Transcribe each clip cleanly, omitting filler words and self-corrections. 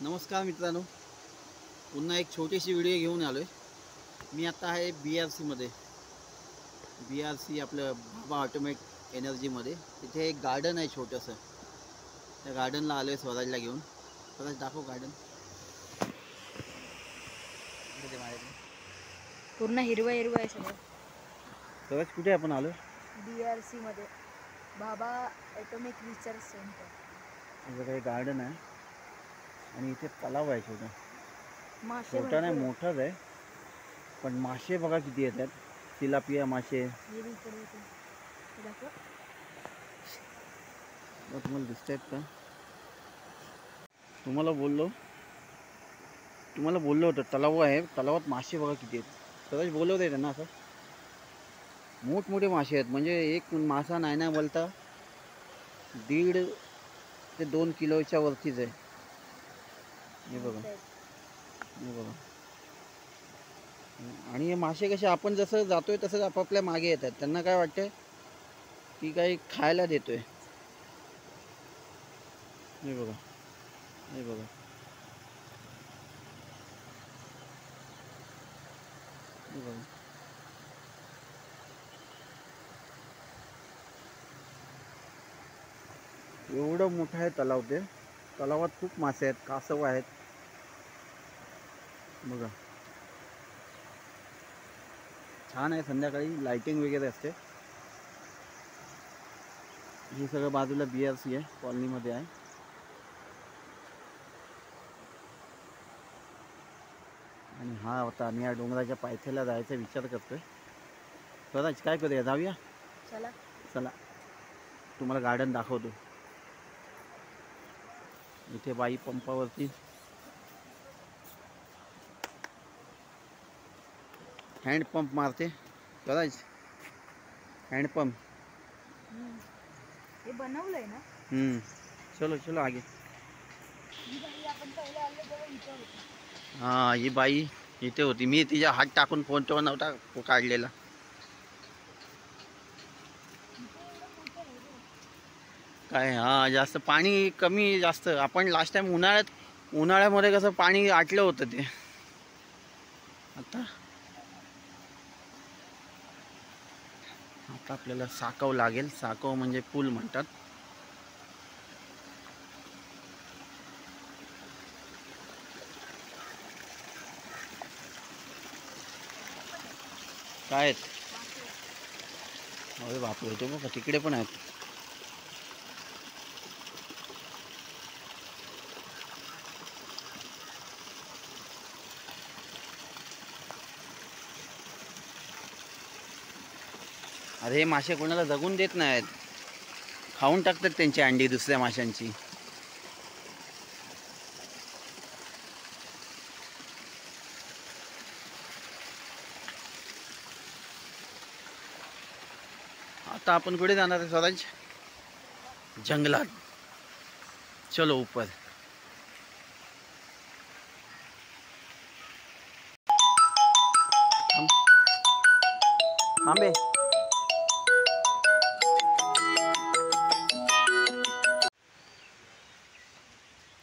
नमस्कार मित्रांनो, पुन्हा एक छोटीशी व्हिडिओ घेऊन आलो आहे। मी आता आहे BRCमध्ये। BRC आपलं बाबा ऑटोमेट एनर्जीमध्ये। तिथे एक गार्डन आहे छोटंसं, त्या गार्डनला आलो आहे स्वराजला घेऊन। स्वराज दाखव गार्डन। पूर्ण हिरवा हिरवा आहे सगळं। स्वराज कुठे आपण आलो? BRC मध्ये बाबा ॲटॉमिक रिसर्च सेंटर। हे गार्डन आहे आणि इथे तलाव आहे छोटा। मासे छोटा नाही मोठाच आहे, पण मासे बघा किती येतात। तिलापिया मासे तुम्हाला दिसत आहेत का? तुम्हाला बोललो होतं तलाव आहे, तलावात मासे बघा किती आहेत। सगळं बोलवत आहे त्यांना, असं मोठमोठे मासे आहेत। म्हणजे एक मासा नाही बोलता 1.5 ते 2 किलोच्या वरतीच आहे। हे बघा, हे बघा। आणि हे मासे कसे आपण जसं जातोय तसंच आपापल्या मागे येतात। त्यांना काय वाटतं की काही खायला देतोय। हे बघा, हे बघा, हे बघा। एवढं मोठं आहे तलाव ते। तलावात खूप मासे आहेत, कासव आहेत बघा। छान आहे, संध्याकाळी लाइटिंग वगैरे असते। हे सगळं बाजूला BRC आहे, कॉलनीमध्ये आहे। आणि हा होता, आम्ही या डोंगराच्या पायथ्याला जायचा विचार करतोय। स्वराज काय करूया, जाऊया? चला चला, तुम्हाला गार्डन दाखवतो। इथे बाई पंपावरती हँडपंप मारते। स्वराज, हँडपंप हे बनवलंय ना। चलो चलो आगे। ही बाई आपण पहिले आलो तेव्हा इथे होती। हाँ, ही बाई इथे होती। मी तिच्या हात टाकून फोन नव्हता काढलेला। काय हां, जास्त पाणी कमी जास्त। आपण लास्ट टाइम उन्हाळ्यामध्ये कसं पाणी आटलं होतं ते। आता आपल्याला साकव लागेल। साकव म्हणजे पूल म्हणतात। काय आहेत? अरे बापरे, ते बघा तिकडे पण आहेत। अरे हे मासे कोणाला जगून देत नाहीत, खाऊन टाकतात त्यांची अंडी दुसऱ्या माशांची। आता आपण कुठे जाणार आहे स्वराज? जंगलात। चलो ऊपर। आंबे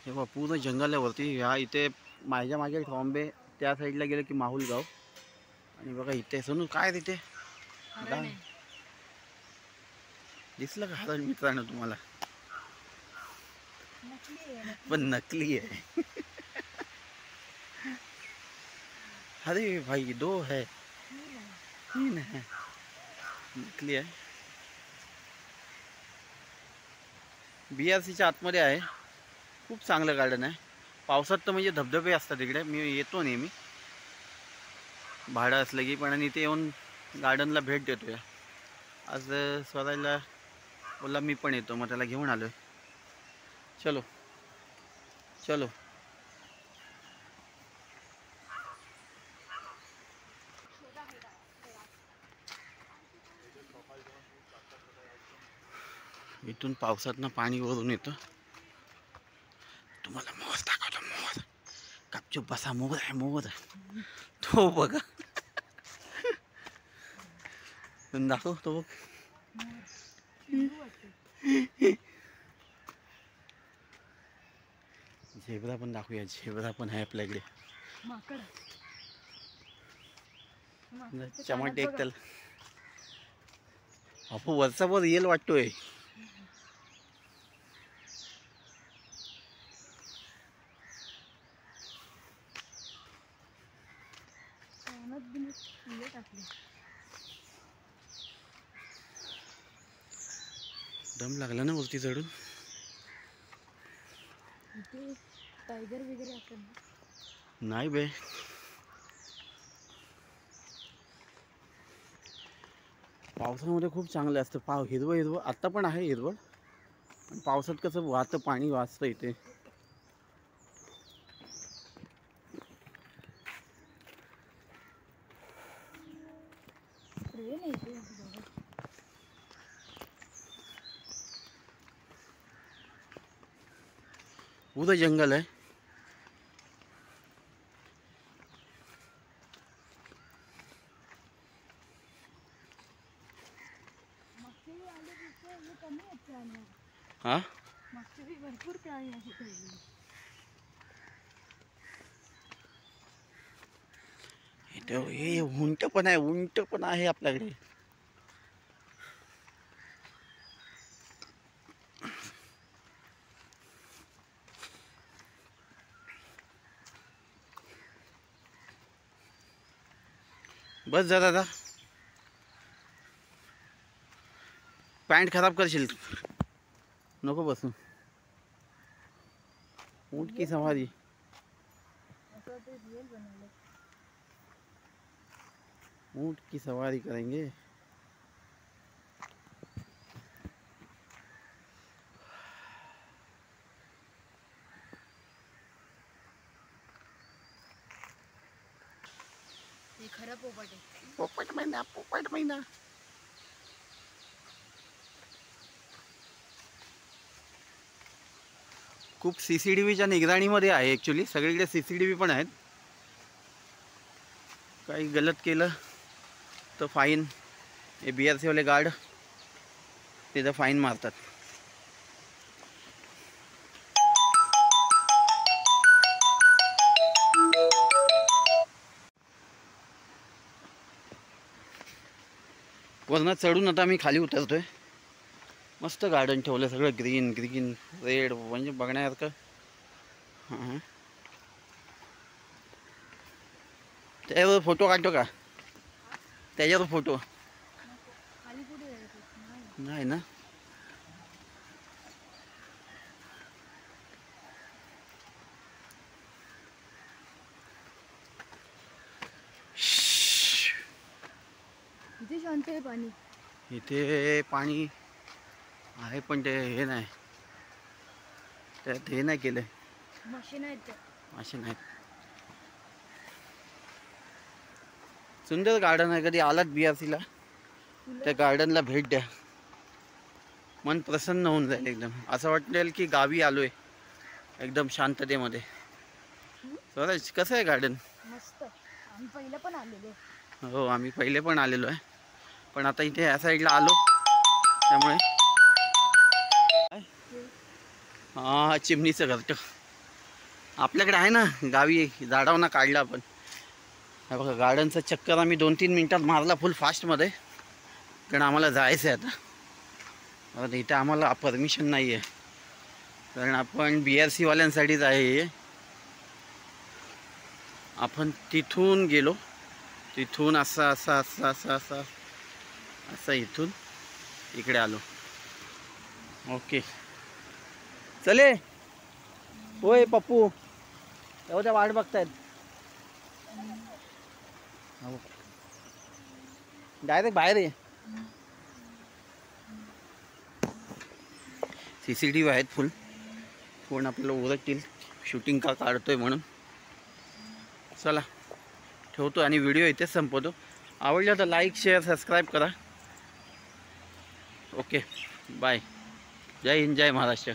हे बघा, पूर्ण जंगलावरती। ह्या इथे माझ्या मागे थांबे, त्या साईडला गेलं की माहुल गाव। आणि बघा इथे सोनू काय तिथे दिसलं का हरण मित्रांनो तुम्हाला? पण नकली आहे। अरे भाई, 2 है, 3 है, नकली आहे। BRCच्या आतमध्ये आहे। खूप चांगलं गार्डन आहे। पावसात तर म्हणजे धबधबे असतात इकडे। मी येतो नेहमी भाडं असलं की, पण इथे येऊन गार्डनला भेट देतोय। आज स्वराजला बोलला मी पण येतो, मग त्याला घेऊन आलो। चलो चलो। इथून पावसातनं पाणी वरून येतं। तुम्हाला मोर दाखवतो, मोर। गपचूप बसा, मोर आहे, मोर तो बघा। दाखव तो बघ। झेब्रा पण दाखवूया. झेब्रा पण आहे आपल्याकडे. माकड चमाट एक त्याला बापू वरचा वर रिअल वाटतोय. टाकली. दम लागला ना वरती चढून. इथे टायगर वगैरे असतात ना. नाही बे, पावसामध्ये खूप चांगलं असतं. हिरवं हिरवं आत्ता पण आहे हिरवं, पण पावसात कसं वाहतं पाणी वाचतं इथे. ट्रेन आहे इथे बघा. उधर जंगल आहे. मागच्या वेळी आले तिथे हे कमी आहेत प्राणी. हा, मागच्या वेळी भरपूर प्राणी आहेत ठेवलेले. हे उंट पण आहे. उंट पण आहे आपल्याकडे. बस जा दादा, पॅन्ट खराब करशील. नको बसू. ऊंट की सवारी. असं ते रिअल बनवलं. ऊंट की सवारी करेंगे. हे खरं पोपट आहे. पोपट मैना, पोपट मैना. खूप CCTVच्या निगराणीमध्ये आहे ॲक्च्युली. सगळीकडे CCTV पण आहेत. काही गलत केलं तर फाईन. हे BRC वाले गार्ड तिथं फाईन मारतात. वरनं चढून आता मी खाली उतरतोय. मस्त गार्डन ठेवलं, सगळं ग्रीन ग्रीन रेड, म्हणजे बघण्यासारखं. हां, त्याच्यावर फोटो काढतो का? त्याच्यावर फोटो खाली कुठे जायचं? नाही ना. इथे शांत आहे पाणी. इथे पाणी आहे पण ते हे नाही, त्यात हे नाही केलं. मशीन आहेत त्या. असे नाही. सुंदर गार्डन आहे. कधी आलात BRCला त्या गार्डनला भेट द्या. मन प्रसन्न होऊन जाईल एकदम. असं वाटेल की गावी आलोय एकदम शांततेमध्ये. स्वराज, कसं आहे गार्डन? मस्त. आम्ही पहिलं पण आलेलो. हो, आम्ही पहिले पण आलेलो आहे, पण आता इथे या साईडला आलो त्यामुळे. हा, चिमणीचं घरटं आपल्याकडे आहे ना गावी. झाडावना काढला आपण. हा बघा, गार्डनचा चक्कर आम्ही 2-3 मिनिटात मारला फुल फास्टमध्ये, कारण आम्हाला जायचं आहे आता. आता इथे आम्हाला परमिशन नाही आहे, कारण आपण BRC वाल्यांसाठीच आहे. आपण तिथून गेलो, तिथून असं असं असं असं असं असं इथून इकडे आलो. ओके, चले. होय पप्पू, त्या वाट बघतायत. डायरेक्ट बाहेर आहे. CCTV आहेत फुल. कोण आपल्याला ओळखतील शूटिंग का काढतोय म्हणून. चला ठेवतो आणि व्हिडिओ इथेच संपवतो. आवडलं तर लाईक, शेअर, सबस्क्राईब करा. Okay, bye. जय हिंद, जय महाराष्ट्र.